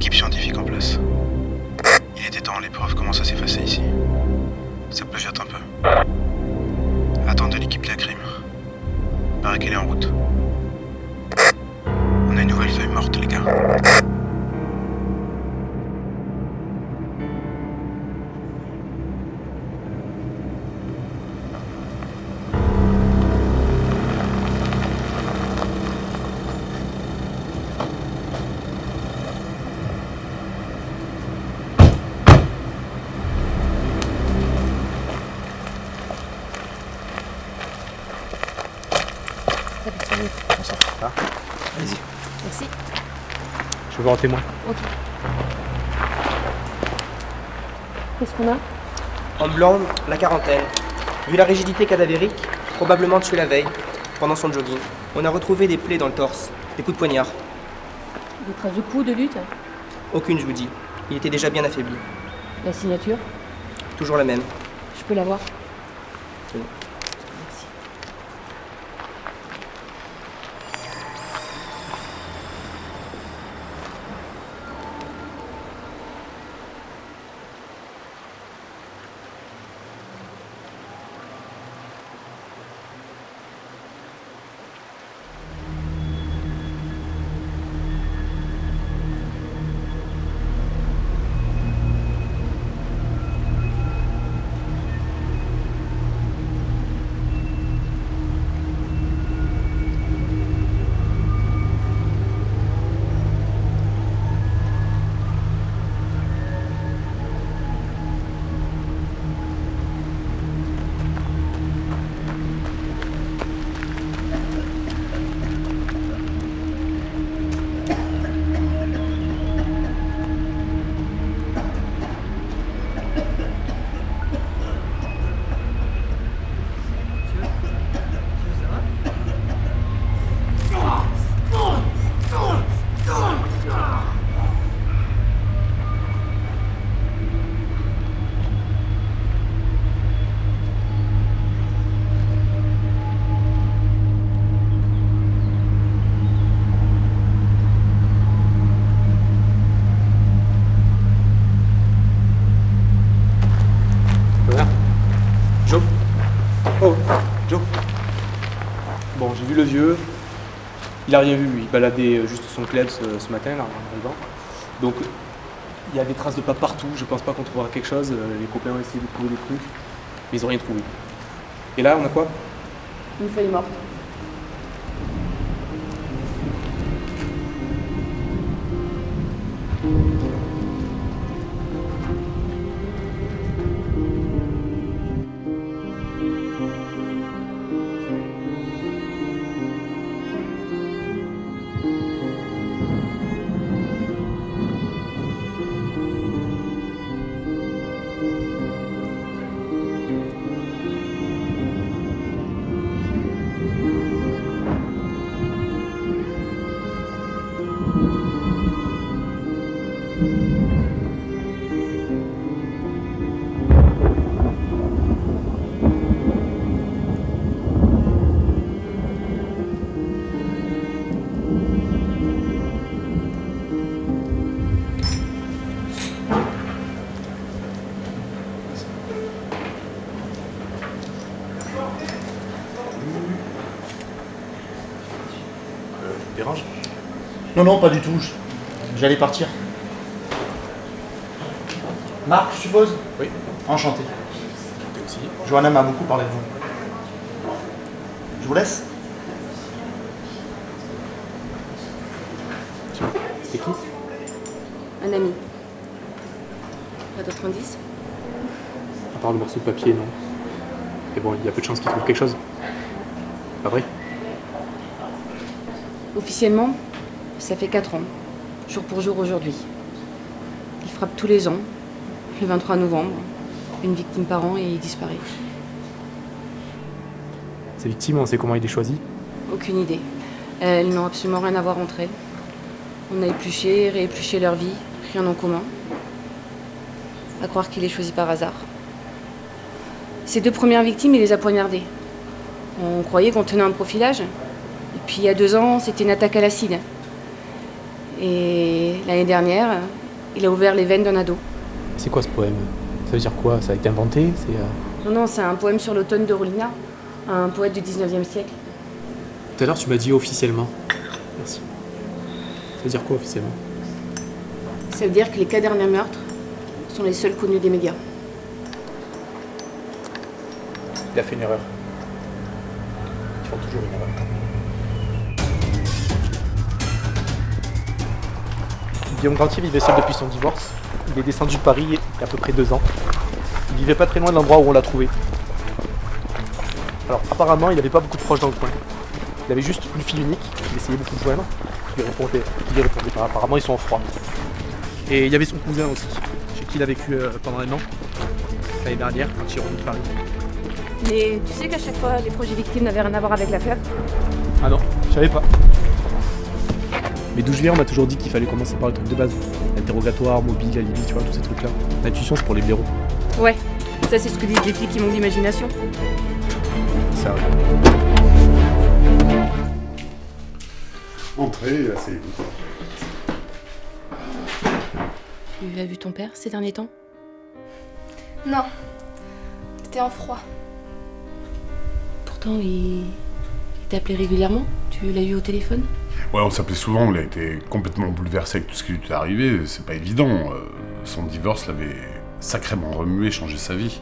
l'équipe scientifique en place. Il était temps, les preuves commencent à s'effacer ici. Ça pleuviote un peu. Attente de l'équipe de la crime. Paraît qu'elle est en route. On a une nouvelle feuille morte, les gars. Vas-y. Merci. Je veux voir un témoin. Ok. Qu'est-ce qu'on a? Homme blanc, la quarantaine. Vu la rigidité cadavérique, probablement tué la veille, pendant son jogging. On a retrouvé des plaies dans le torse, des coups de poignard. Des traces de coups, de lutte? Aucune, je vous dis. Il était déjà bien affaibli. La signature? Toujours la même. Je peux la voir? Oui. Merci. Joe. Oh, Joe. Bon, j'ai vu le vieux. Il a rien vu, lui. Il baladait juste son club ce matin, là, en arrivant. Donc, il y a des traces de pas partout. Je pense pas qu'on trouvera quelque chose. Les copains ont essayé de trouver des trucs, mais ils ont rien trouvé. Et là, on a quoi? Une feuille morte. Dérange? Non, pas du tout. J'allais partir. Marc, je suppose? Oui. Enchanté. Toi aussi. Johanna m'a beaucoup parlé de vous. Je vous laisse? C'était qui? Un ami. Pas d'autres indices? À part le morceau de papier, non. Mais bon, il y a peu de chances qu'il trouve quelque chose. Pas vrai? Officiellement, ça fait 4 ans, jour pour jour aujourd'hui. Il frappe tous les ans, le 23 novembre, une victime par an et il disparaît. Ces victimes, on sait comment il est choisi? Aucune idée. Elles n'ont absolument rien à voir entre elles. On a épluché, réépluché leur vie, rien en commun. À croire qu'il est choisi par hasard. Ses 2 premières victimes, il les a poignardées. On croyait qu'on tenait un profilage. Et puis il y a 2 ans, c'était une attaque à l'acide. Et l'année dernière, il a ouvert les veines d'un ado. C'est quoi ce poème? Ça veut dire quoi? Ça a été inventé? Non, c'est un poème sur l'automne de Rolina, un poète du 19e siècle. Tout à l'heure, tu m'as dit officiellement. Merci. Ça veut dire quoi officiellement? Ça veut dire que les 4 derniers meurtres sont les seuls connus des médias. Il a fait une erreur. Ils font toujours une erreur. Guillaume Grantier vivait seul depuis son divorce. Il est descendu de Paris il y a à peu près 2 ans. Il vivait pas très loin de l'endroit où on l'a trouvé. Alors apparemment, il n'avait pas beaucoup de proches dans le coin. Il avait juste une fille unique qu'il essayait beaucoup de joindre, qui lui répondait pas. Apparemment, ils sont en froid. Et il y avait son cousin aussi, chez qui il a vécu pendant 1 an, l'année dernière, quand il est revenu de Paris. Mais tu sais qu'à chaque fois, les projets victimes n'avaient rien à voir avec l'affaire? Ah non, je savais pas. Mais d'où je viens, on m'a toujours dit qu'il fallait commencer par le truc de base. L'interrogatoire, mobile, alibi, tu vois, tous ces trucs-là. L'intuition, c'est pour les blaireaux. Ouais, ça c'est ce que disent les flics qui manquent d'imagination. Ça, ouais. Entrez, asseyez-vous. Tu as vu ton père ces derniers temps? Non, t'étais en froid. Pourtant, il t'appelait régulièrement. Tu l'as eu au téléphone? Ouais, on s'appelait souvent, il a été complètement bouleversé avec tout ce qui lui est arrivé, c'est pas évident. Son divorce l'avait sacrément remué, changé sa vie.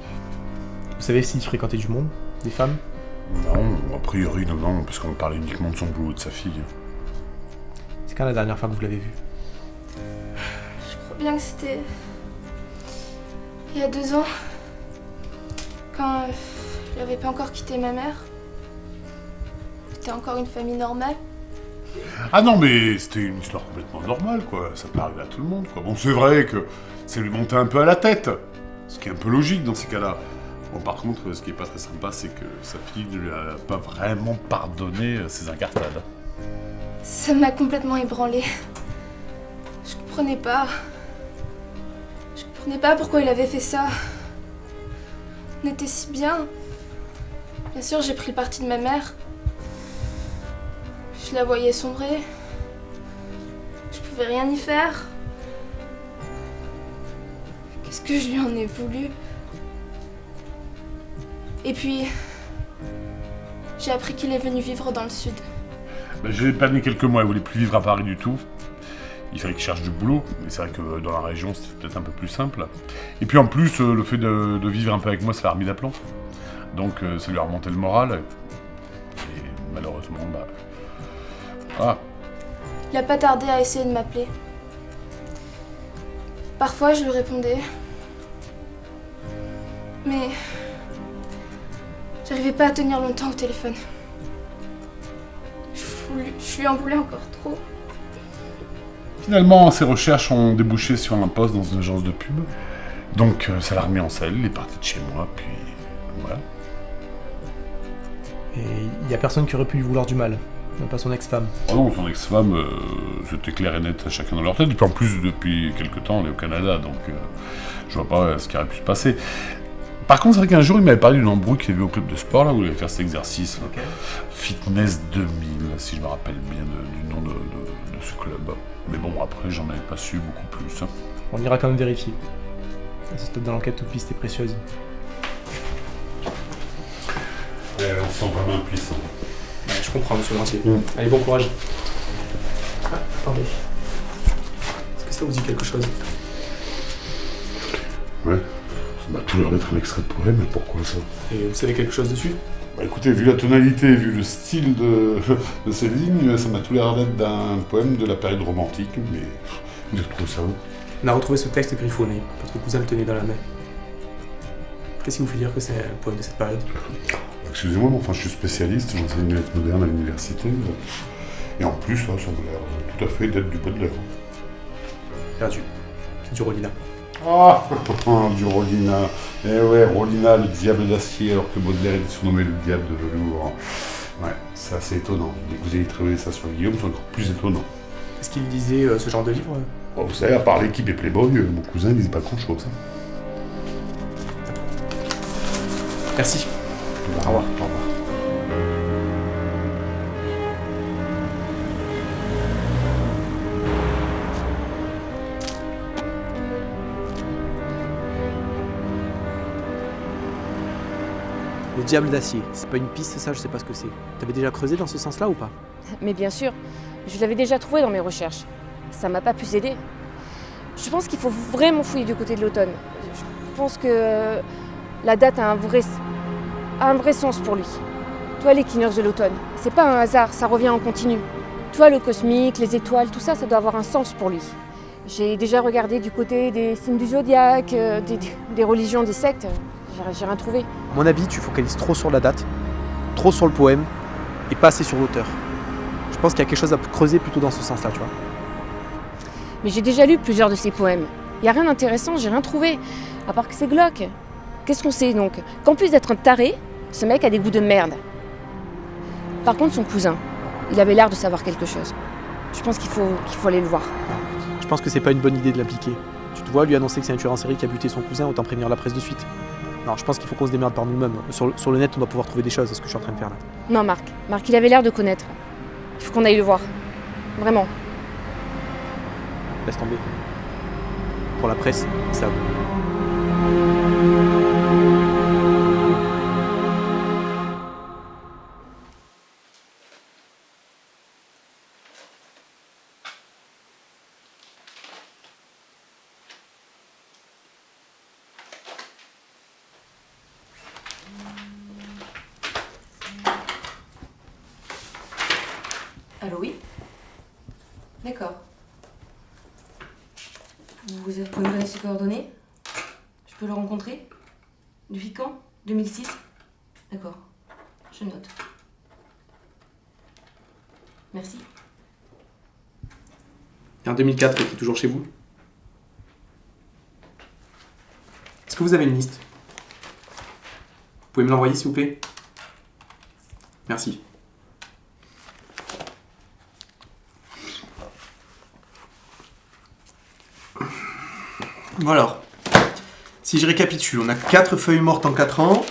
Vous savez s'il fréquentait du monde? Des femmes? Non, a priori, non, parce qu'on parlait uniquement de son boulot, de sa fille. C'est quand la dernière fois que vous l'avez vu? Je crois bien que c'était... il y a 2 ans. Quand je n'avais pas encore quitté ma mère. C'était encore une famille normale. Ah non, mais c'était une histoire complètement normale, quoi. Ça peut arriver à tout le monde, quoi. Bon, c'est vrai que ça lui montait un peu à la tête, ce qui est un peu logique dans ces cas-là. Bon, par contre, ce qui est pas très sympa, c'est que sa fille ne lui a pas vraiment pardonné ses incartades. Ça m'a complètement ébranlée. Je comprenais pas. Je comprenais pas pourquoi il avait fait ça. On était si bien. Bien sûr, j'ai pris le parti de ma mère. Je la voyais sombrer. Je pouvais rien y faire. Qu'est-ce que je lui en ai voulu? Et puis, j'ai appris qu'il est venu vivre dans le sud. Ben, j'ai épargné quelques mois, il voulait plus vivre à Paris du tout. Il fallait qu'il cherche du boulot, mais c'est vrai que dans la région, c'était peut-être un peu plus simple. Et puis en plus, le fait de vivre un peu avec moi, ça l'a remis d'aplomb. Donc ça lui a remonté le moral. Et malheureusement, bah... Ah. Il a pas tardé à essayer de m'appeler. Parfois, je lui répondais. Mais... j'arrivais pas à tenir longtemps au téléphone. Je lui en voulais encore trop. Finalement, ses recherches ont débouché sur un poste dans une agence de pub. Donc ça l'a remis en selle, il est parti de chez moi, puis voilà. Et il y a personne qui aurait pu lui vouloir du mal, même pas son ex-femme. Oh non, son ex-femme, c'était clair et net à chacun dans leur tête. Et puis en plus, depuis quelques temps, on est au Canada, donc je vois pas ce qui aurait pu se passer. Par contre, c'est vrai qu'un jour, il m'avait parlé d'une embrouille qu'il avait au club de sport, là, où il allait faire cet exercice. Okay. Fitness 2000, si je me rappelle bien du nom de ce club. Mais bon, après, j'en avais pas su beaucoup plus. Hein. On ira quand même vérifier. À ce stade de l'enquête, toute piste est précieuse. On se sent vraiment impuissant. Ouais, je comprends, monsieur Lantier. Allez, bon courage. Ah, attendez. Est-ce que ça vous dit quelque chose? Ouais, ça m'a tout l'air d'être un extrait de poème, mais pourquoi ça? Et vous savez quelque chose dessus? Bah écoutez, vu la tonalité, vu le style de ces lignes, ça m'a tout l'air d'être d'un poème de la période romantique, mais vous avez retrouvé ça où? On a retrouvé ce texte griffonné. Votre cousin le tenait dans la main. Qu'est-ce qui vous fait dire que c'est un poème de cette période? Excusez-moi, mais enfin, je suis spécialiste, j'enseigne les lettres modernes à l'université. Et en plus, là, ça m'a l'air tout à fait d'être du Baudelaire. Perdu. C'est du Rolina. Ah, du Rolina. Eh ouais, Rolina, le diable d'acier, alors que Baudelaire était surnommé le diable de velours. Ouais, c'est assez étonnant. Et que vous ayez trouvé ça sur Guillaume, c'est encore plus étonnant. Est-ce qu'il lisait ce genre de livre? Bon, vous savez, à part l'équipe et Playboy, mon cousin, il lisait pas grand-chose. Merci. Au revoir. Au revoir. diable d'acier. C'est pas une piste, ça, je sais pas ce que c'est. T'avais déjà creusé dans ce sens-là ou pas? Mais bien sûr, je l'avais déjà trouvé dans mes recherches. Ça m'a pas pu aider. Je pense qu'il faut vraiment fouiller du côté de l'automne. Je pense que la date a un vrai sens pour lui. Toi, l'équinoxe de l'automne, c'est pas un hasard, ça revient en continu. Toi, le cosmique, les étoiles, tout ça, ça doit avoir un sens pour lui. J'ai déjà regardé du côté des signes du zodiaque, des religions, des sectes. J'ai rien trouvé. À mon avis, tu focalises trop sur la date, trop sur le poème, et pas assez sur l'auteur. Je pense qu'il y a quelque chose à creuser plutôt dans ce sens-là, tu vois. Mais j'ai déjà lu plusieurs de ses poèmes. Il n'y a rien d'intéressant, j'ai rien trouvé. À part que c'est glauque. Qu'est-ce qu'on sait donc? Qu'en plus d'être un taré, ce mec a des goûts de merde. Par contre, son cousin, il avait l'air de savoir quelque chose. Je pense qu'il faut aller le voir. Je pense que c'est pas une bonne idée de l'impliquer. Tu te vois, lui annoncer que c'est un tueur en série qui a buté son cousin, autant prévenir la presse de suite. Non, je pense qu'il faut qu'on se démerde par nous-mêmes. Sur le net, on doit pouvoir trouver des choses, c'est ce que je suis en train de faire là. Non, Marc, il avait l'air de connaître. Il faut qu'on aille le voir. Vraiment. Laisse tomber. Pour la presse, ça vaut. Allô, oui? D'accord. Vous pouvez me donner ses coordonnées? Je peux le rencontrer? Depuis quand? 2006? D'accord. Je note. Merci. Et en 2004, il était toujours chez vous? Est-ce que vous avez une liste? Vous pouvez me l'envoyer, s'il vous plaît? Merci. Bon alors, si je récapitule, on a 4 feuilles mortes en 4 ans,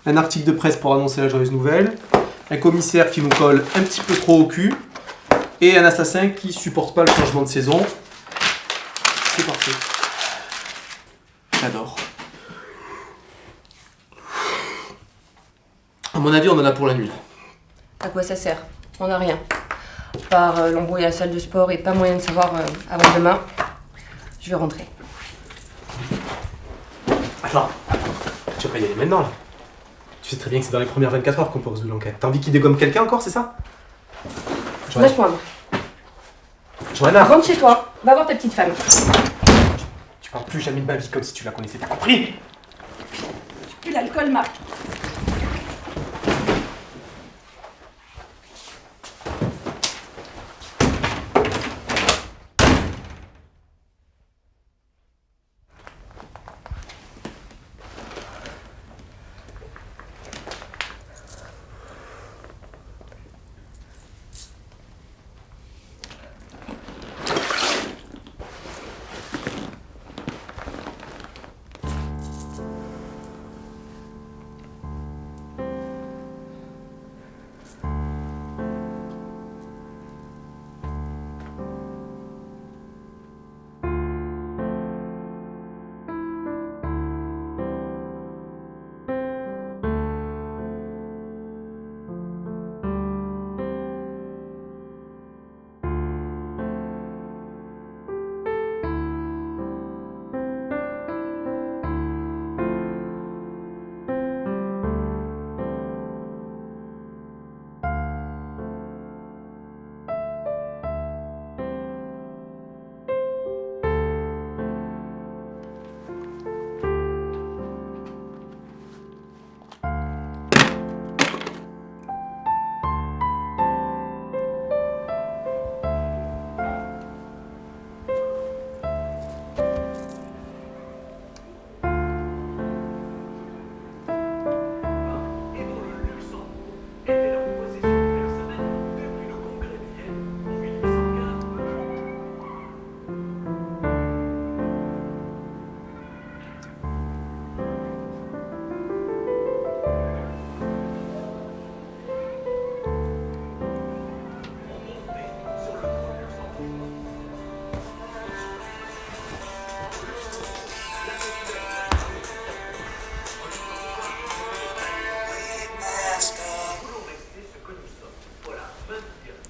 un article de presse pour annoncer la joyeuse nouvelle, un commissaire qui nous colle un petit peu trop au cul, et un assassin qui supporte pas le changement de saison. C'est parfait. J'adore. À mon avis, on en a pour la nuit. À quoi ça sert? On n'a rien. À part l'embrouille à la salle de sport et pas moyen de savoir avant demain. Je vais rentrer. Attends, tu vas pas y aller maintenant là. Tu sais très bien que c'est dans les premières 24 heures qu'on peut résoudre l'enquête. T'as envie qu'il dégomme quelqu'un encore, c'est ça? Lâche-moi. Johanna, Rentre chez toi. Va voir ta petite femme. tu parles plus jamais de ma vie comme si tu la connaissais, t'as compris? Plus l'alcool, Marc.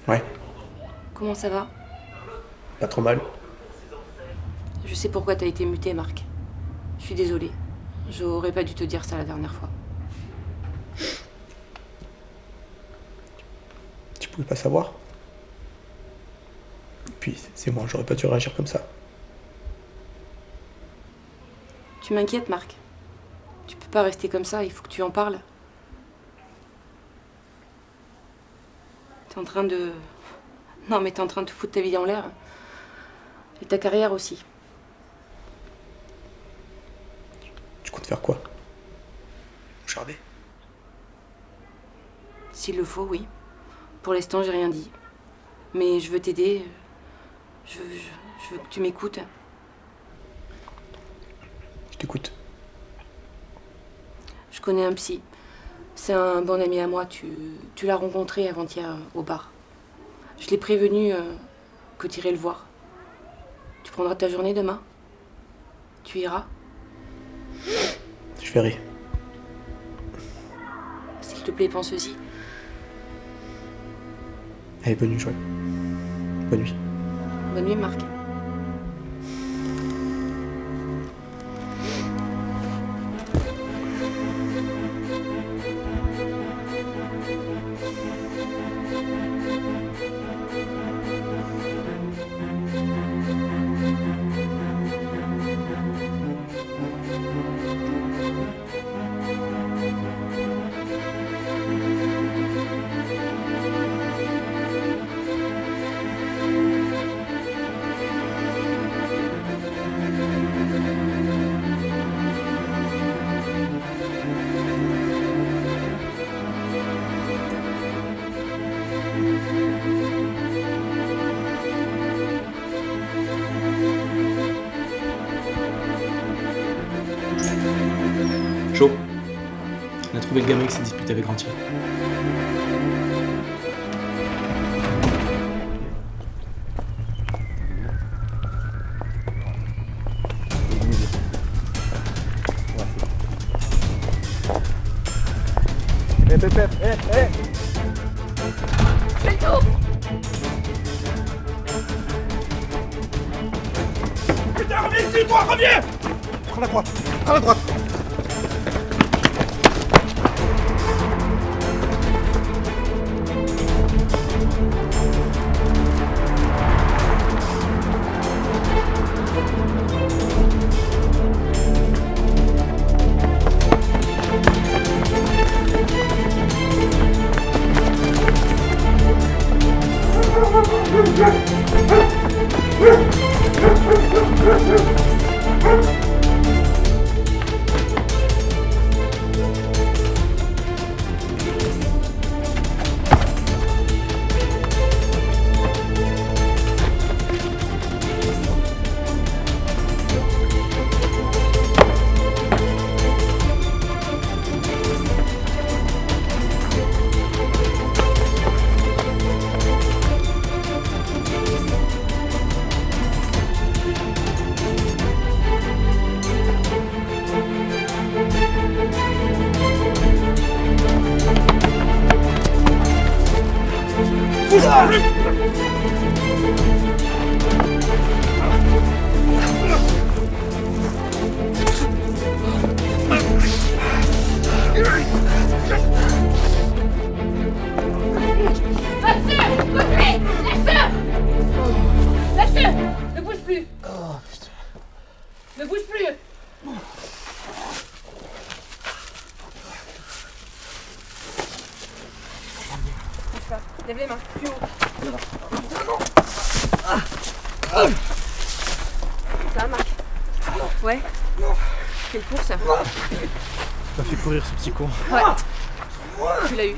Ouais, Comment ça va? pas trop mal. Je sais pourquoi t'as été muté, Marc. Je suis désolée. J'aurais pas dû te dire ça la dernière fois. Tu pouvais pas savoir. Puis, c'est moi, j'aurais pas dû réagir comme ça. Tu m'inquiètes, Marc. Tu peux pas rester comme ça, il faut que tu en parles. T'es en train de... Non, mais t'es en train de te foutre ta vie en l'air. Et ta carrière aussi. Tu comptes faire quoi? Charder? S'il le faut, oui. Pour l'instant, j'ai rien dit. Mais je veux t'aider. Je veux que tu m'écoutes. Je t'écoute. Je connais un psy. C'est un bon ami à moi. Tu l'as rencontré avant-hier au bar. Je l'ai prévenu que tu irais le voir. Tu prendras ta journée demain? Tu iras? Je verrai. S'il te plaît, pense-y. Allez, bonne nuit, Joël. Bonne nuit. Bonne nuit, Marc. Chaud. On a trouvé le gamin qui s'est disputé avec Rentier. Putain, reviens ici, toi, reviens! Prends la droite, prends la droite! Lâche-le! Ne bouge plus! Ne bouge plus! Bouge pas. Lève les mains, plus haut. Ça va, Marc? Ouais? Quelle course? T'as fait courir ce petit con. Ouais. Tu l'as eu.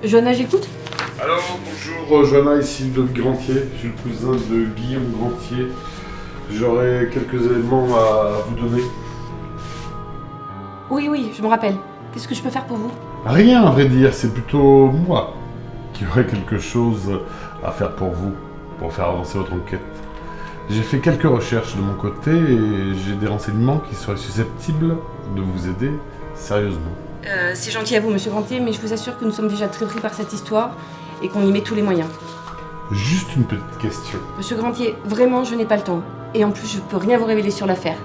Johanna, j'écoute. Alors, bonjour, Johanna, ici Ludovic Grantier. Je suis le cousin de Guillaume Grantier. J'aurais quelques éléments à vous donner. Oui, je me rappelle. Qu'est-ce que je peux faire pour vous? Rien, à vrai dire, c'est plutôt moi qui aurais quelque chose à faire pour vous, pour faire avancer votre enquête. J'ai fait quelques recherches de mon côté et j'ai des renseignements qui seraient susceptibles de vous aider sérieusement. C'est gentil à vous, monsieur Grantier, mais je vous assure que nous sommes déjà très pris par cette histoire et qu'on y met tous les moyens. Juste une petite question. Monsieur Grantier, vraiment, je n'ai pas le temps. Et en plus, je peux rien vous révéler sur l'affaire.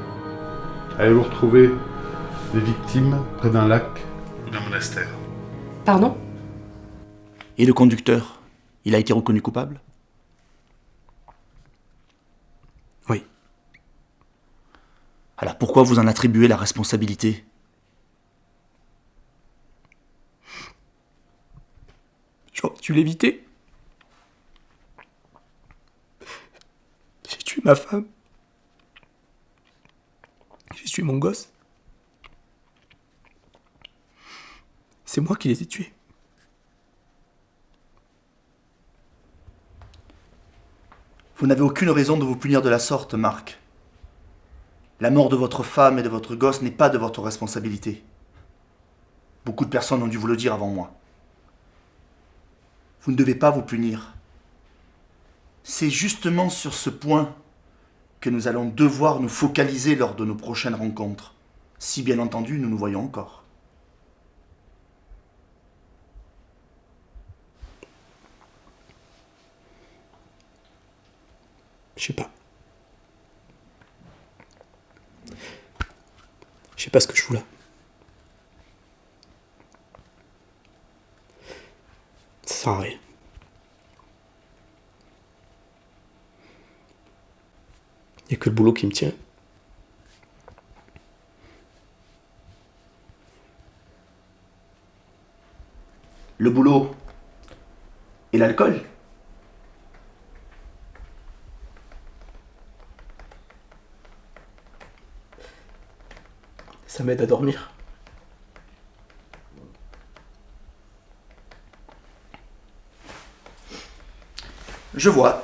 Allez-vous retrouver des victimes près d'un lac ou d'un monastère? Pardon? Et le conducteur, il a été reconnu coupable? Oui. Alors pourquoi vous en attribuez la responsabilité? J'aurais dû l'éviter. J'ai tué ma femme. J'ai tué mon gosse. C'est moi qui les ai tués. Vous n'avez aucune raison de vous punir de la sorte, Marc. La mort de votre femme et de votre gosse n'est pas de votre responsabilité. Beaucoup de personnes ont dû vous le dire avant moi. Vous ne devez pas vous punir. C'est justement sur ce point que nous allons devoir nous focaliser lors de nos prochaines rencontres, si bien entendu nous nous voyons encore. Je sais pas. Je sais pas ce que je fous là. Ça sert à rien. Y a que le boulot qui me tient. Le boulot et l'alcool? Ça m'aide à dormir. Je vois.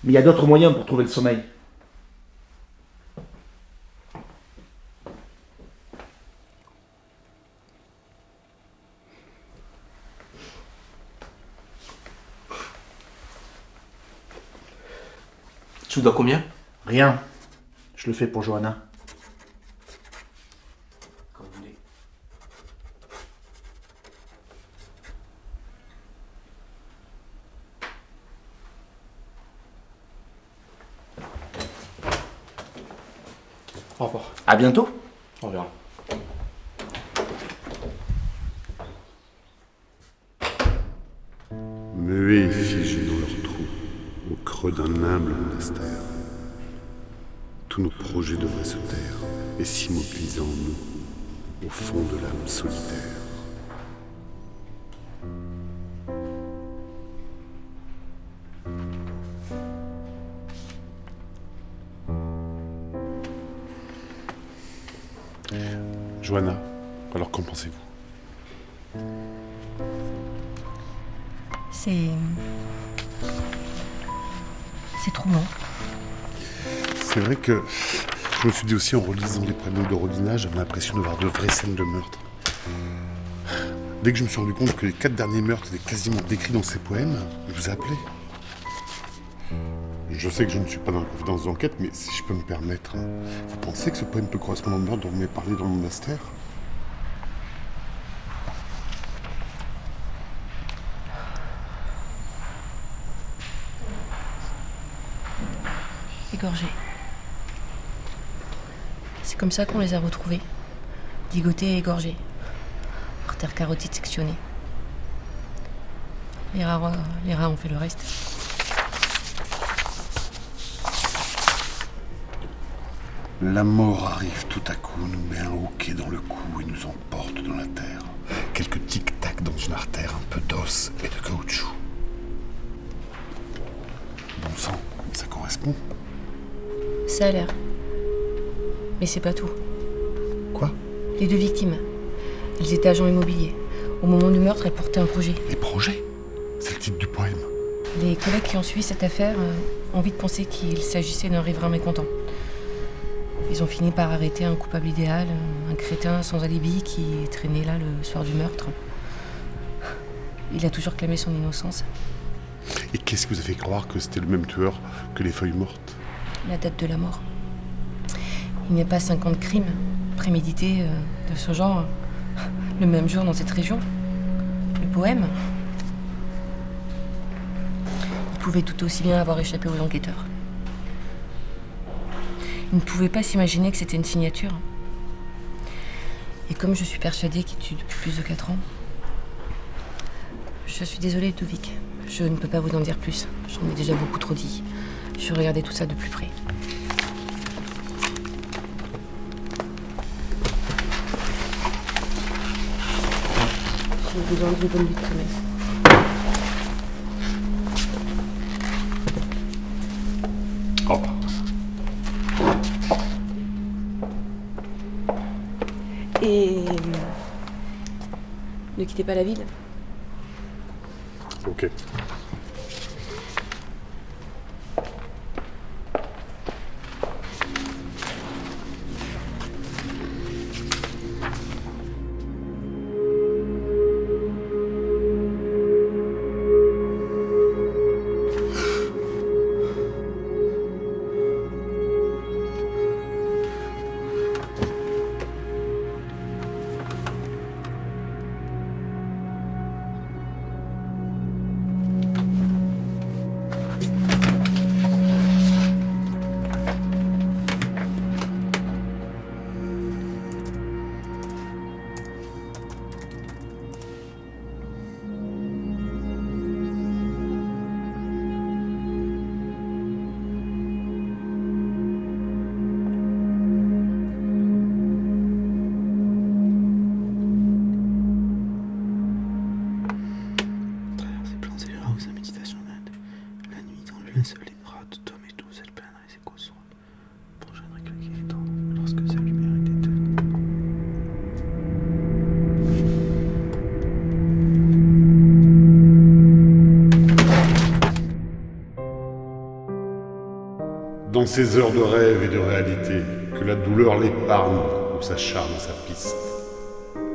Mais il y a d'autres moyens pour trouver le sommeil. Tu me dois combien? Rien. Je le fais pour Johanna. Comme vous voulez. Au revoir. À bientôt. On verra. Muets et figés dans leur trou, au creux d'un humble monastère. Tous nos projets devraient se taire et s'immobiliser en nous, au fond de l'âme solitaire. Johanna, alors qu'en pensez-vous? C'est troublant. C'est vrai que je me suis dit aussi en relisant les panneaux de rodinage, j'avais l'impression de voir de vraies scènes de meurtre. Dès que je me suis rendu compte que les 4 derniers meurtres étaient quasiment décrits dans ces poèmes, je vous ai appelé. Je sais que je ne suis pas dans la confidence d'enquête, mais si je peux me permettre, vous pensez que ce poème peut correspondre au meurtre dont vous m'avez parlé dans le monastère? Égorgés. C'est comme ça qu'on les a retrouvés. Ligotés et égorgés. Artère carotide sectionnée. Les rats ont fait le reste. La mort arrive tout à coup, nous met un hoquet dans le cou et nous emporte dans la terre. Quelques tic-tac dans une artère, un peu d'os et de caoutchouc. Bon sang, ça correspond. Ça a l'air. Mais c'est pas tout. Quoi? Les 2 victimes. Elles étaient agents immobiliers. Au moment du meurtre, elles portaient un projet. Les projets? C'est le titre du poème. Les collègues qui ont suivi cette affaire ont envie de penser qu'il s'agissait d'un riverain mécontent. Ils ont fini par arrêter un coupable idéal, un crétin sans alibi qui traînait là le soir du meurtre. Il a toujours clamé son innocence. Et qu'est-ce qui vous a fait croire que c'était le même tueur que les feuilles mortes? La date de la mort. Il n'y a pas 50 crimes prémédités de ce genre le même jour dans cette région. Le poème. Il pouvait tout aussi bien avoir échappé aux enquêteurs. Il ne pouvait pas s'imaginer que c'était une signature. Et comme je suis persuadée qu'il tue depuis plus de 4 ans, je suis désolée, Ludovic. Je ne peux pas vous en dire plus. J'en ai déjà beaucoup trop dit. Je vais regarder tout ça de plus près. J'ai besoin d'une bonne nuit de sommeil. Au revoir. Et ne quittez pas la ville. Ok. Seul les bras de Tom et douce, elle plaindrait ses causes. Prochaine réclaquée étant lorsque sa lumière était tenue. Dans ces heures de rêve et de réalité, que la douleur l'épargne ou s'acharne à sa piste,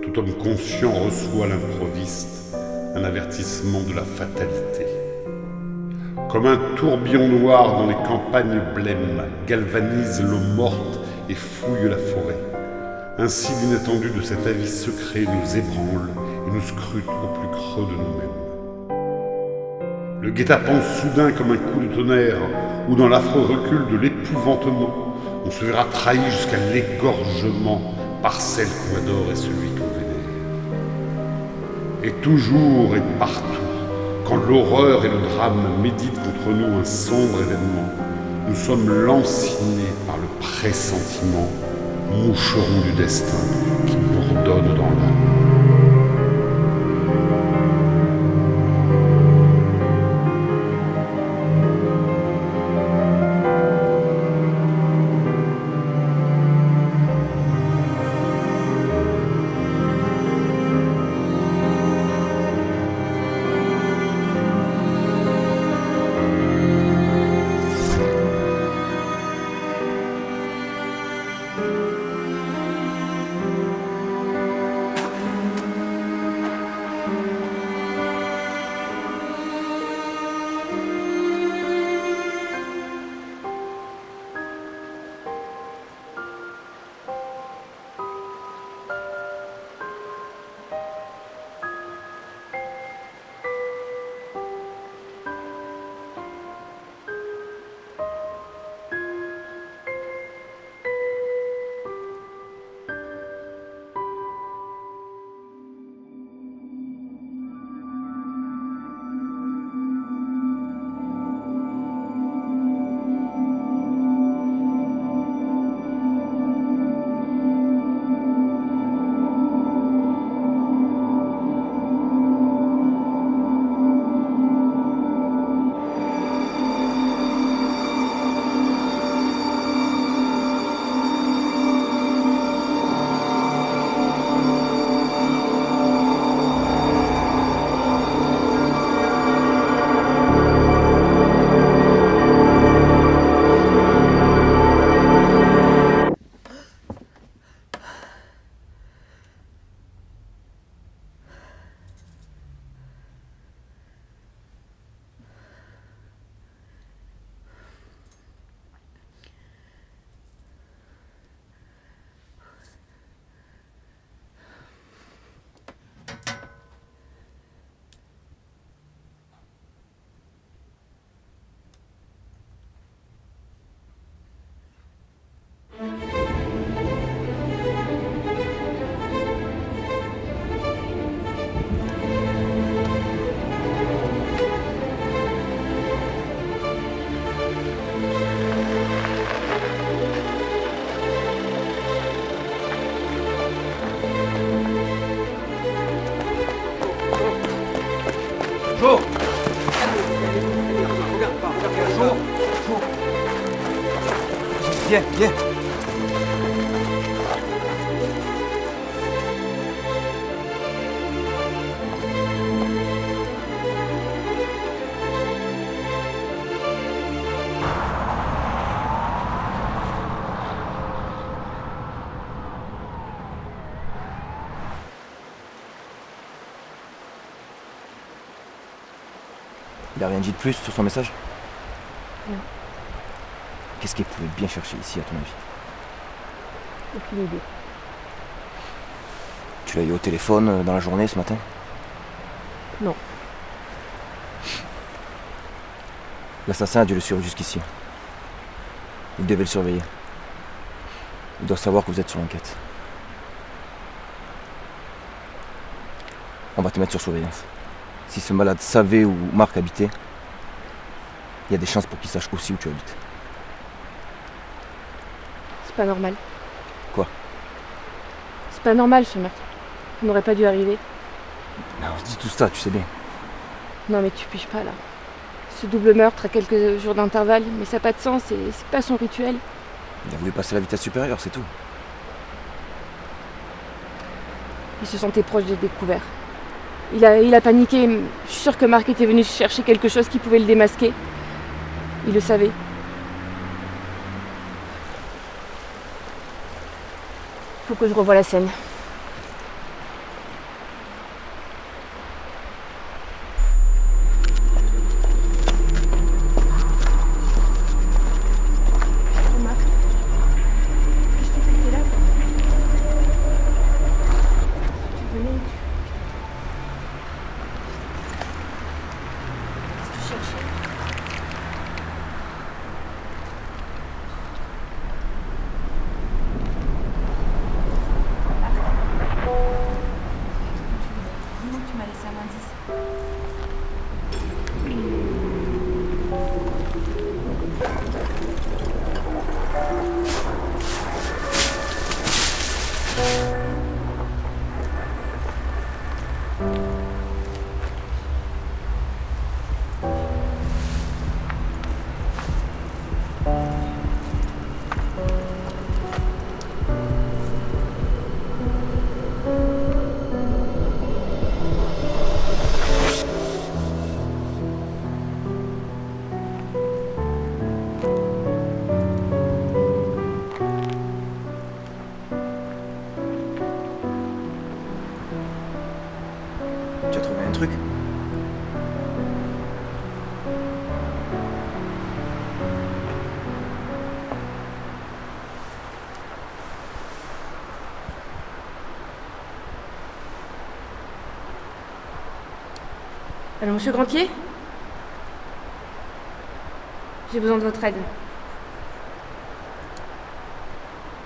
tout homme conscient reçoit l'improviste un avertissement de la fatalité. Comme un tourbillon noir dans les campagnes blêmes, galvanise l'eau morte et fouille la forêt. Ainsi l'inattendu de cet avis secret nous ébranle et nous scrute au plus creux de nous-mêmes. Le guet-apens soudain comme un coup de tonnerre, ou dans l'affreux recul de l'épouvantement, on se verra trahi jusqu'à l'égorgement par celle qu'on adore et celui qu'on vénère. Et toujours et partout, quand l'horreur et le drame méditent contre nous un sombre événement, nous sommes lancinés par le pressentiment, moucheron du destin qui bourdonne dans l'âme. viens, viens. Il a rien dit de plus sur son message? Non. Qu'est-ce qu'il pouvait bien chercher ici, à ton avis? Aucune idée. Tu l'as eu au téléphone dans la journée ce matin? Non. L'assassin a dû le suivre jusqu'ici. Il devait le surveiller. Il doit savoir que vous êtes sur l'enquête. On va te mettre sur surveillance. Si ce malade savait où Marc habitait, il y a des chances pour qu'il sache aussi où tu habites. C'est pas normal. Quoi? C'est pas normal ce meurtre. Ça n'aurait pas dû arriver. Non, on se dit tout ça, tu sais bien. Non mais tu piges pas là. Ce double meurtre à quelques jours d'intervalle, mais ça n'a pas de sens et c'est pas son rituel. Il a voulu passer à la vitesse supérieure, c'est tout. Il se sentait proche des découverts. Il a paniqué. Je suis sûre que Marc était venu chercher quelque chose qui pouvait le démasquer. Il le savait. Faut que je revoie la scène. Marc, qu'est-ce que tu fais là? Tu venais. Qu'est-ce que tu cherchais? Tu m'as laissé un indice. Tu as trouvé un truc? Allô, monsieur Grandpied? J'ai besoin de votre aide. Vous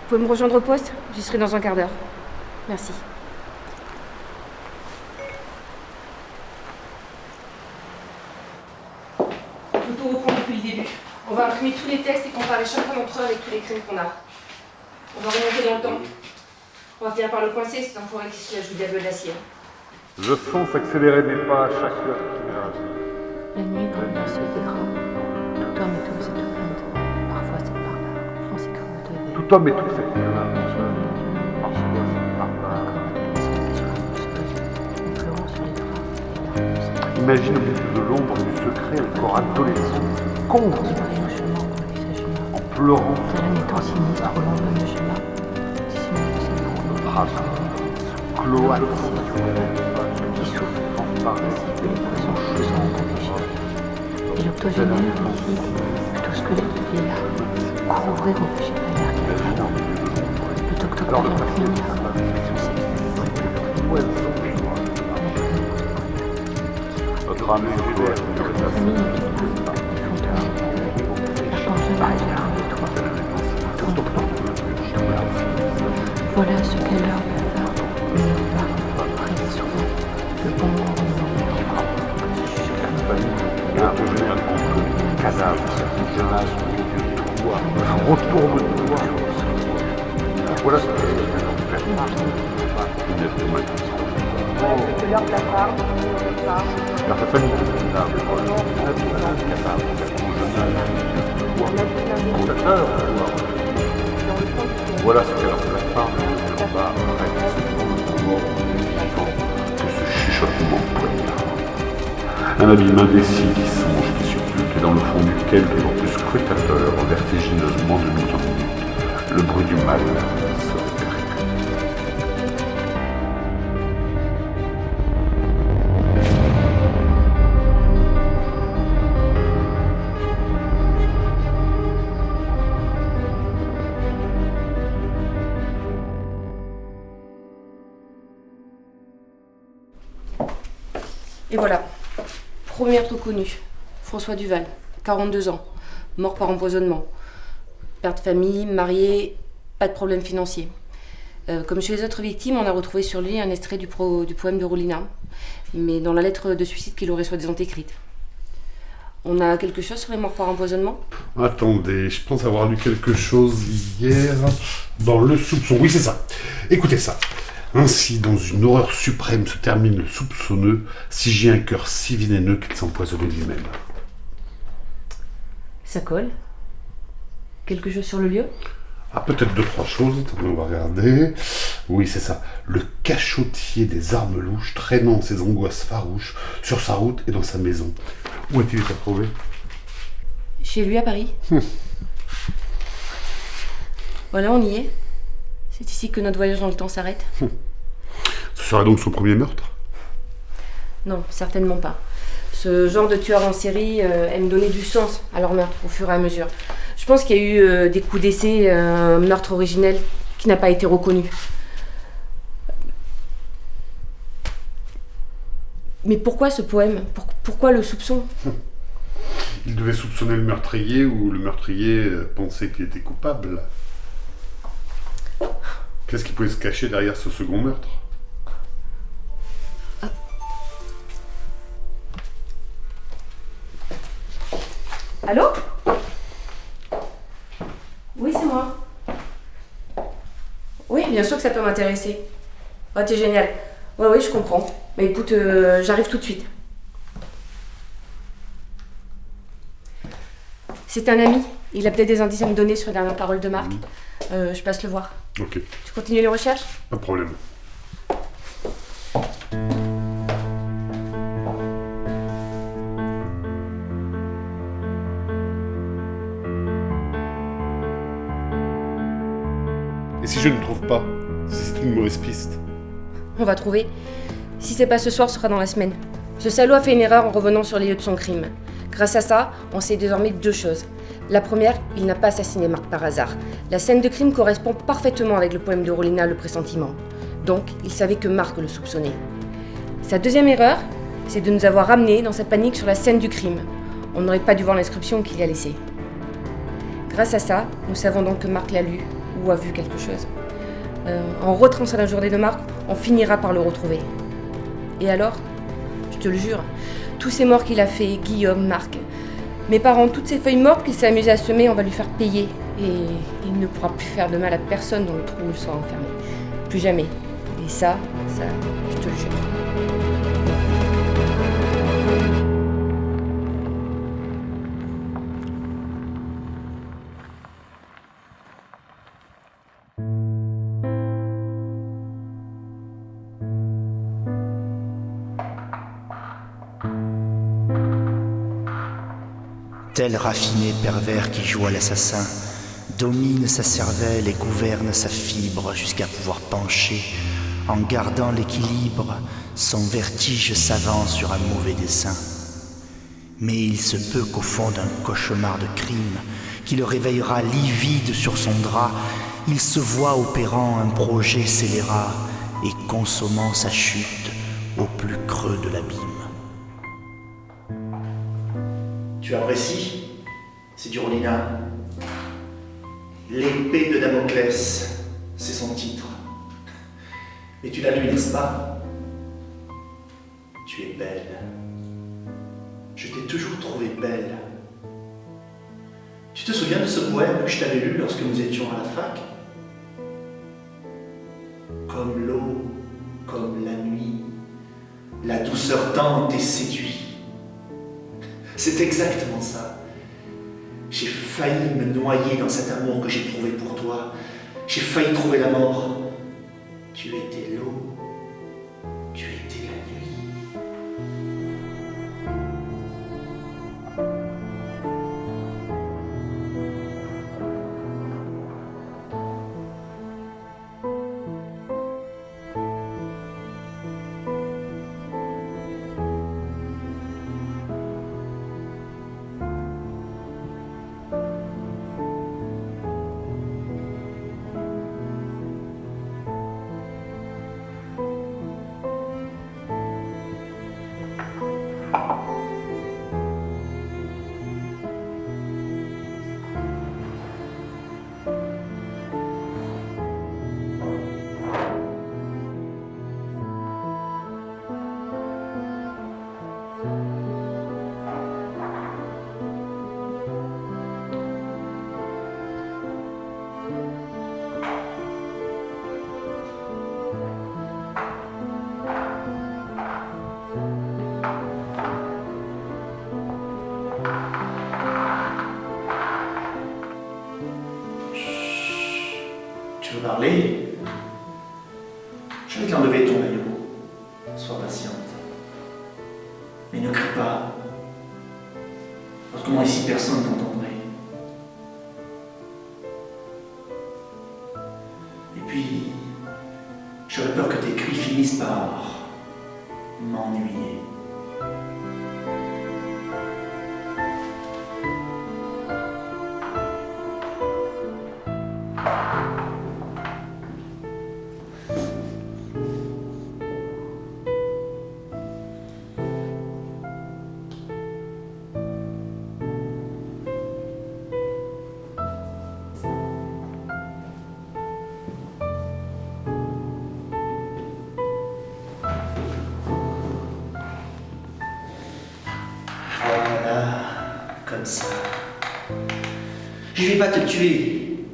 pouvez me rejoindre au poste? J'y serai dans un quart d'heure. Merci. Il faut tout reprendre depuis le début. On va imprimer tous les textes et comparer chacun d'entre eux avec tous les crimes qu'on a. On va remonter dans le temps. On va finir par le coincer, c'est un enfoiré qui se la joue diable de l'acier. Je sens s'accélérer mes pas à chaque heure qui m'arrive. La nuit, dans le berceau des draps, tout homme et toute cette plainte, parfois c'est par là, pensez que vous devez. Tout homme et toute cette plainte. Parfois c'est par là. Nous pleurons sur les draps et larmes. Imagine au milieu de l'ombre du secret un corps adolescent qui contre Sur les chemins dans le visage humain. en pleurant. Cela n'étant sinistre au long de nos chemins, dissimule ses Notre âme se cloître qui souffle ainsi que les poisons chaussants ont empêché. Et l'octogénaire, ici, plutôt squelette de vieillard, court ouvrir au péché polaire qui attend. Plutôt que d'octobre primaire, Notre âme est ouverte. Voilà ce qu'est l'heure de l'art, une heure prédit souvent, le bon moment Un cadavre se menace au milieu de toi, retourne-toi. Voilà ce que c'est. Dans ta famille, un cadavre, ta sœur, un abîme indécis qui songe, qui suppute, et dans le fond duquel, toujours plus scrutateur, vertigineusement de nous en minute, le bruit du mal se répète. Et voilà, premier meurtre connu, François Duval, 42 ans, mort par empoisonnement. Père de famille, marié, pas de problème financier. Comme chez les autres victimes, on a retrouvé sur lui un extrait du poème de Rolina, mais dans la lettre de suicide qu'il aurait soi-disant écrite. On a quelque chose sur les morts par empoisonnement ? Attendez, je pense avoir lu quelque chose hier dans Le Soupçon. Oui, c'est ça. Écoutez ça. Ainsi, dans une horreur suprême se termine le soupçonneux, si j'ai un cœur si vilaineux qu'il s'empoisonnait lui-même. Ça colle ? Quelque chose sur le lieu ? Ah, peut-être 2-3 choses. Attendez, on va regarder. Oui, c'est ça. Le cachotier des armes louches traînant ses angoisses farouches sur sa route et dans sa maison. Où a-t-il été retrouvé ? Chez lui à Paris. Voilà, on y est. C'est ici que notre voyage dans le temps s'arrête. Ce sera donc son premier meurtre ? Non, certainement pas. Ce genre de tueur en série aime donner du sens à leur meurtre au fur et à mesure. Je pense qu'il y a eu des coups d'essai, un meurtre originel qui n'a pas été reconnu. Mais pourquoi ce poème ? Pourquoi le soupçon ? Il devait soupçonner le meurtrier ou le meurtrier pensait qu'il était coupable. Qu'est-ce qui pouvait se cacher derrière ce second meurtre ? Allô ? Oui, c'est moi. Oui, bien sûr que ça peut m'intéresser. Oh, t'es génial. Oui, je comprends. Mais écoute, j'arrive tout de suite. C'est un ami. Il a peut-être des indices à me donner sur les dernières paroles de Marc. Je passe le voir. Ok. Tu continues les recherches ? Pas de problème. Et si je ne trouve pas ? Si c'est une mauvaise piste ? On va trouver. Si c'est pas ce soir, ce sera dans la semaine. Ce salaud a fait une erreur en revenant sur les lieux de son crime. Grâce à ça, on sait désormais 2 choses. La première, il n'a pas assassiné Marc par hasard. La scène de crime correspond parfaitement avec le poème de Rolina, Le Pressentiment. Donc, il savait que Marc le soupçonnait. Sa deuxième erreur, c'est de nous avoir ramenés dans sa panique sur la scène du crime. On n'aurait pas dû voir l'inscription qu'il y a laissée. Grâce à ça, nous savons donc que Marc l'a lu ou a vu quelque chose. En retraçant la journée de Marc, on finira par le retrouver. Et alors, je te le jure, tous ces morts qu'il a fait, Guillaume, Marc, mes parents, toutes ces feuilles mortes qu'il s'est amusé à semer, on va lui faire payer. Et il ne pourra plus faire de mal à personne dans le trou où il sera enfermé. Plus jamais. Et ça, je te le jure. Tel raffiné pervers qui joue à l'assassin, domine sa cervelle et gouverne sa fibre jusqu'à pouvoir pencher, en gardant l'équilibre, son vertige savant sur un mauvais dessein. Mais il se peut qu'au fond d'un cauchemar de crime, qui le réveillera livide sur son drap, il se voit opérant un projet scélérat et consommant sa chute au plus creux de l'abîme. Tu apprécies ? C'est du Rolina. L'épée de Damoclès, c'est son titre. Et tu l'as lu, n'est-ce pas ? Tu es belle. Je t'ai toujours trouvée belle. Tu te souviens de ce poème que je t'avais lu lorsque nous étions à la fac ? Comme l'eau, comme la nuit, la douceur tente et séduit. C'est exactement ça. J'ai failli me noyer dans cet amour que j'éprouvais pour toi. J'ai failli trouver la mort. Tu étais l'eau. Tu étais la nuit. Tu veux parler? Je vais te l'enlever ton maillot. Sois patiente. Mais ne crie pas. Autrement ici personne t'entendrait. Et puis, j'aurais peur que tes cris finissent par m'ennuyer. Voilà, comme ça. Je vais pas te tuer.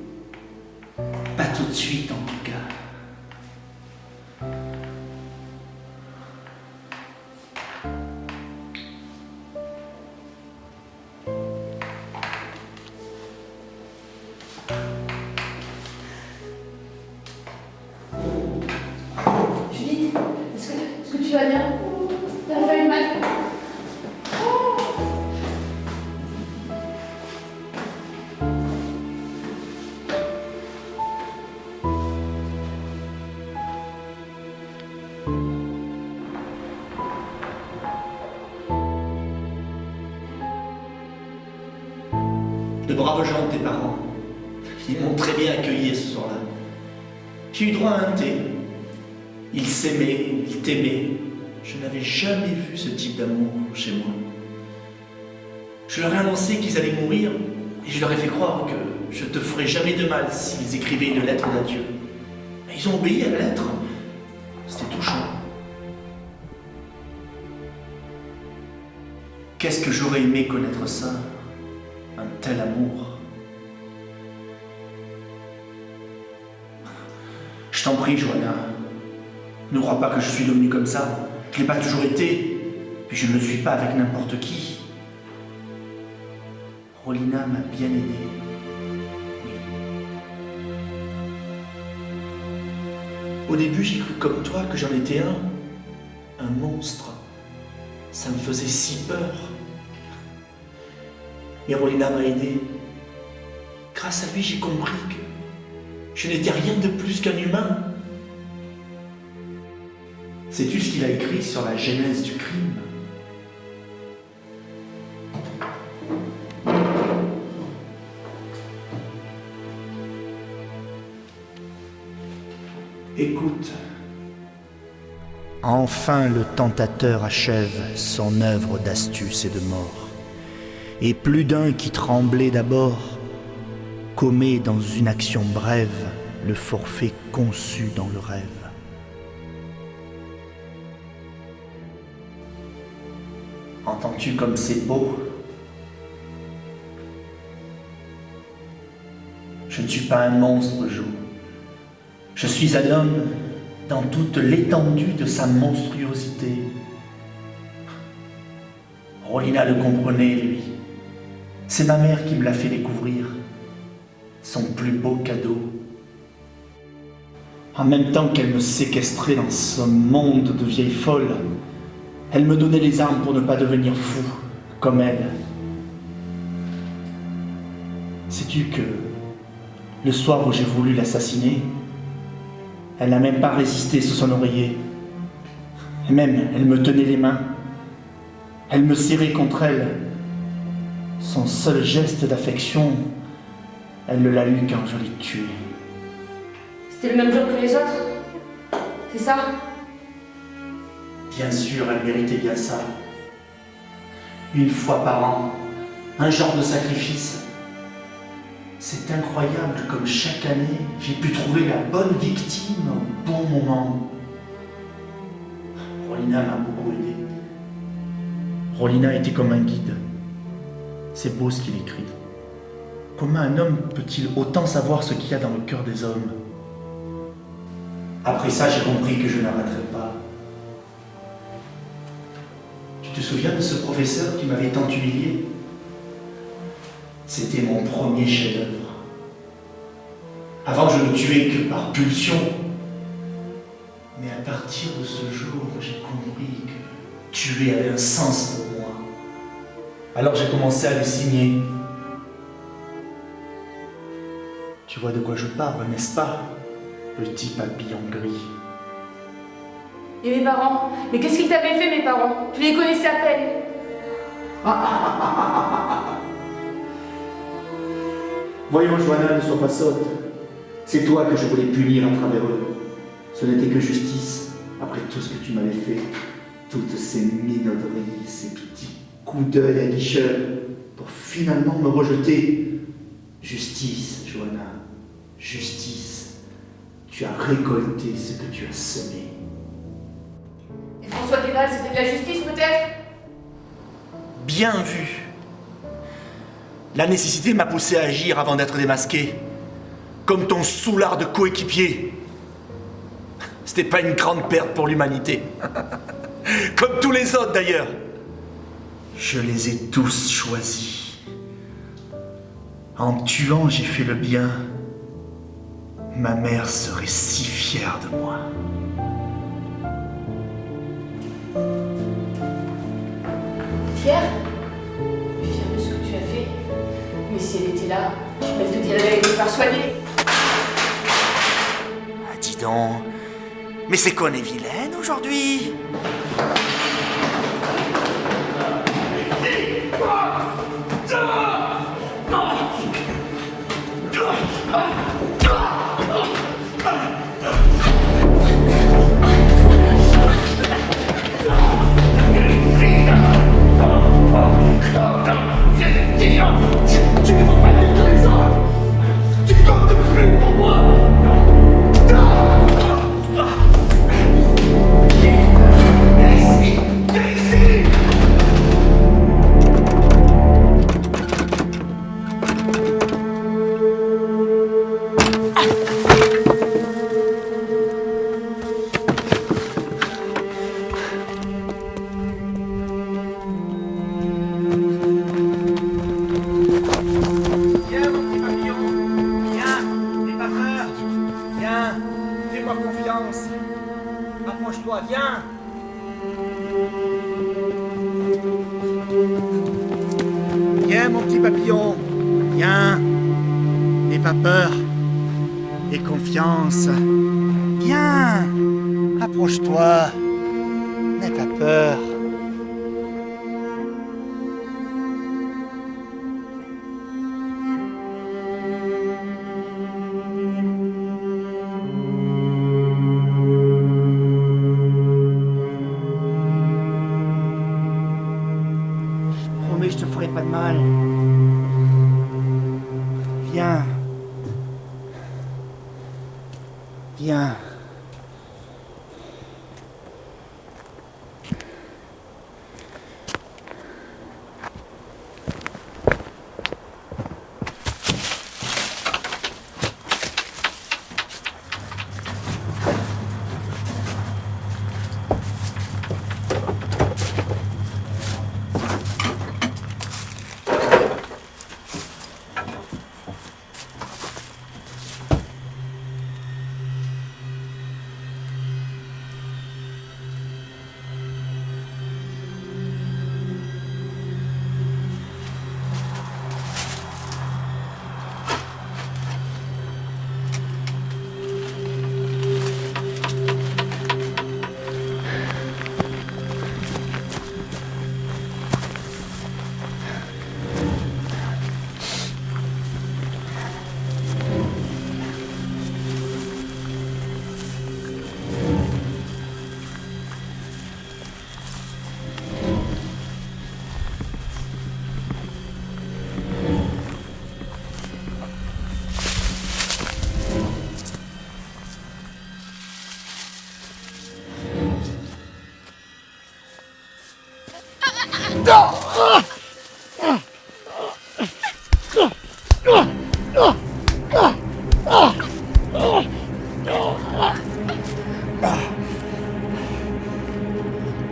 Pas tout de suite en tout cas. Judith, est-ce que tu vas bien? T'as pas eu mal? De braves gens de tes parents. Ils m'ont très bien accueilli ce soir-là. J'ai eu droit à un thé. Ils s'aimaient, ils t'aimaient. Je n'avais jamais vu ce type d'amour chez moi. Je leur ai annoncé qu'ils allaient mourir et je leur ai fait croire que je te ferais jamais de mal s'ils écrivaient une lettre d'adieu. Et ils ont obéi à la lettre. C'était touchant. Qu'est-ce que j'aurais aimé connaître ça? Un tel amour. Je t'en prie, Johanna. Ne crois pas que je suis devenu comme ça. Je ne l'ai pas toujours été. Puis je ne le suis pas avec n'importe qui. Rolina m'a bien aidé. Oui. Au début, j'ai cru comme toi que j'en étais un monstre. Ça me faisait si peur. Mais Rolina m'a aidé. Grâce à lui, j'ai compris que je n'étais rien de plus qu'un humain. Sais-tu ce qu'il a écrit sur la genèse du crime? Écoute. Enfin le tentateur achève son œuvre d'astuce et de mort. Et plus d'un qui tremblait d'abord commet dans une action brève le forfait conçu dans le rêve. Entends-tu comme c'est beau? Je ne suis pas un monstre, Jo. Je suis un homme dans toute l'étendue de sa monstruosité. Rolina le comprenait, lui. C'est ma mère qui me l'a fait découvrir. Son plus beau cadeau. En même temps qu'elle me séquestrait dans ce monde de vieille folle, elle me donnait les armes pour ne pas devenir fou, comme elle. Sais-tu que le soir où j'ai voulu l'assassiner, elle n'a même pas résisté sous son oreiller. Et même, elle me tenait les mains. Elle me serrait contre elle. Son seul geste d'affection, elle ne l'a eu quand je l'ai tué. C'était le même jour que les autres? C'est ça? Bien sûr, elle méritait bien ça. Une fois par an, un genre de sacrifice. C'est incroyable comme chaque année, j'ai pu trouver la bonne victime au bon moment. Rolina m'a beaucoup aidé. Rolina était comme un guide. C'est beau ce qu'il écrit. Comment un homme peut-il autant savoir ce qu'il y a dans le cœur des hommes? Après ça, j'ai compris que je n'arrêterai pas. Tu te souviens de ce professeur qui m'avait tant humilié? C'était mon premier chef-d'œuvre. Avant, je ne tuais que par pulsion. Mais à partir de ce jour, j'ai compris que tuer avait un sens pour moi. Alors j'ai commencé à les signer. Tu vois de quoi je parle, n'est-ce pas, petit papillon gris? Et mes parents? Mais qu'est-ce qu'ils t'avaient fait, mes parents? Tu les connaissais à peine. Voyons, Johanna, ne sois pas sotte. C'est toi que je voulais punir à travers eux. Ce n'était que justice, après tout ce que tu m'avais fait. Toutes ces minauderies, ces petits coups d'œil aguicheurs, pour finalement me rejeter. Justice, Johanna, justice. Tu as récolté ce que tu as semé. Et François Théval, c'était de la justice, peut-être? Bien vu. La nécessité m'a poussé à agir avant d'être démasqué. Comme ton soulard de coéquipier. C'était pas une grande perte pour l'humanité. Comme tous les autres d'ailleurs. Je les ai tous choisis. En me tuant, j'ai fait le bien. Ma mère serait si fière de moi. Fière? Fière de ce que tu as fait? Mais si elle était là, elle te dirait d'aller te faire soigner. Ah, dis donc. Mais c'est qu'on est vilaine aujourd'hui. Tu ne vas pas être les autres. Tu comptes plus pour moi. Approche-toi, viens. Viens, mon petit papillon. Viens. N'aie pas peur. Aie confiance. Viens. Approche-toi. N'aie pas peur. Je te ferai pas de mal. Viens. Viens.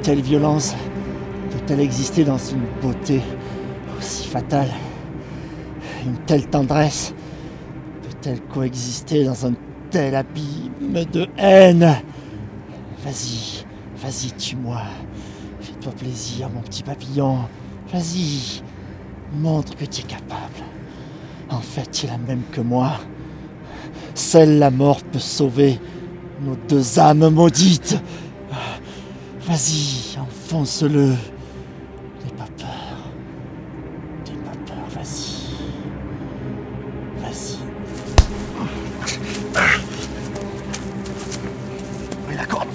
Quelle violence peut-elle exister dans une beauté aussi fatale? Une telle tendresse peut-elle coexister dans un tel abîme de haine? Vas-y, vas-y, tue-moi. Fais-toi plaisir, mon petit papillon. Vas-y, montre que tu es capable. En fait, tu es la même que moi. Seule la mort peut sauver nos deux âmes maudites. Vas-y, enfonce-le. N'aie pas peur. N'aie pas peur, vas-y. Vas-y. Oui, la corde.